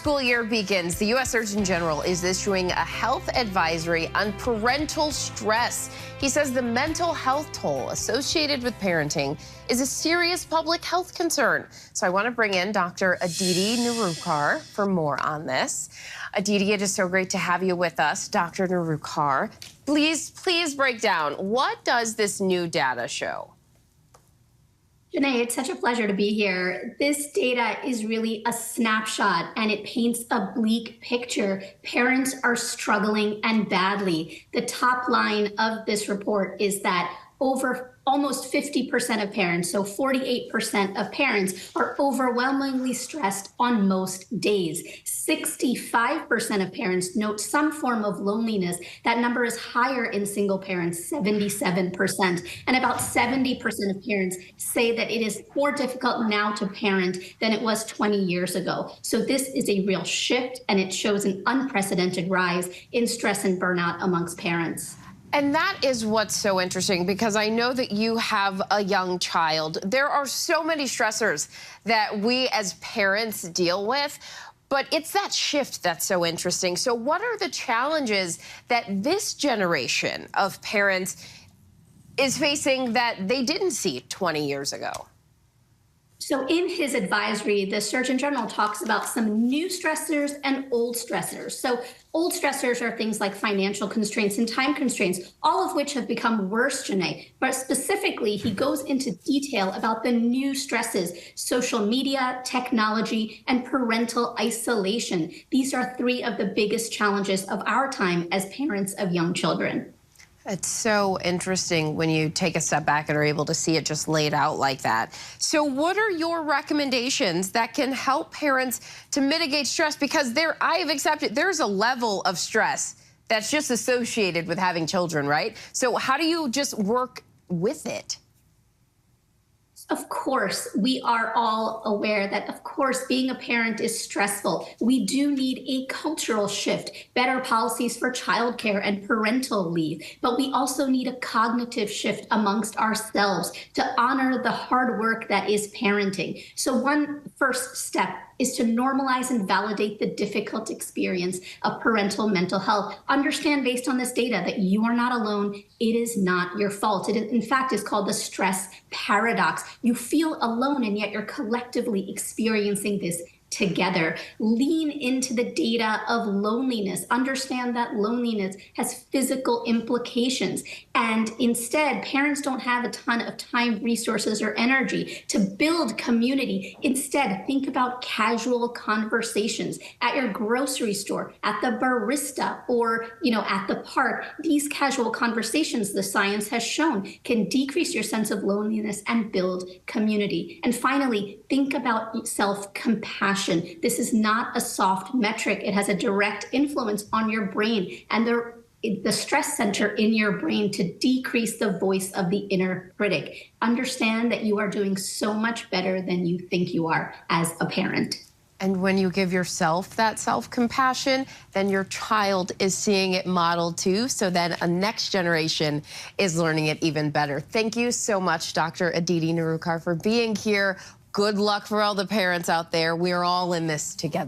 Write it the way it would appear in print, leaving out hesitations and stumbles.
school year begins, the U.S. Surgeon General is issuing a health advisory on parental stress. He says the mental health toll associated with parenting is a serious public health concern. So I want to bring in Dr. Aditi Nerurkar for more on this. Aditi, it is so great to have you with us. Dr. Nerurkar, please break down. What does this new data show? Janae, it's such a pleasure to be here. This data is really a snapshot and it paints a bleak picture. Parents are struggling and badly. The top line of this report is that almost 50% of parents, so 48% of parents, are overwhelmingly stressed on most days. 65% of parents note some form of loneliness. That number is higher in single parents, 77%. And about 70% of parents say that it is more difficult now to parent than it was 20 years ago. So this is a real shift, and it shows an unprecedented rise in stress and burnout amongst parents. And that is what's so interesting, because I know that you have a young child. There are so many stressors that we as parents deal with, but it's that shift that's so interesting. So what are the challenges that this generation of parents is facing that they didn't see 20 years ago? So in his advisory, the Surgeon General talks about some new stressors and old stressors. So old stressors are things like financial constraints and time constraints, all of which have become worse, Janae. But specifically, he goes into detail about the new stresses: social media, technology, and parental isolation. These are three of the biggest challenges of our time as parents of young children. It's so interesting when you take a step back and are able to see it just laid out like that. So what are your recommendations that can help parents to mitigate stress? Because I have accepted there's a level of stress that's just associated with having children, right? So how do you just work with it? Of course, we are all aware that, of course, being a parent is stressful. We do need a cultural shift, better policies for childcare and parental leave, but we also need a cognitive shift amongst ourselves to honor the hard work that is parenting. So one first step is to normalize and validate the difficult experience of parental mental health. Understand, based on this data, that you are not alone. It is not your fault. It, in fact, is called the stress paradox. You feel alone, and yet you're collectively experiencing this together. Lean into the data of loneliness. Understand that loneliness has physical implications. And instead, parents don't have a ton of time, resources, or energy to build community. Instead, think about casual conversations at your grocery store, at the barista, or at the park. These casual conversations, the science has shown, can decrease your sense of loneliness and build community. And finally, think about self-compassion. This is not a soft metric. It has a direct influence on your brain and the stress center in your brain to decrease the voice of the inner critic. Understand that you are doing so much better than you think you are as a parent. And when you give yourself that self-compassion, then your child is seeing it modeled too, so then a next generation is learning it even better. Thank you so much, Dr. Aditi Nerurkar, for being here. Good luck for all the parents out there. We're all in this together.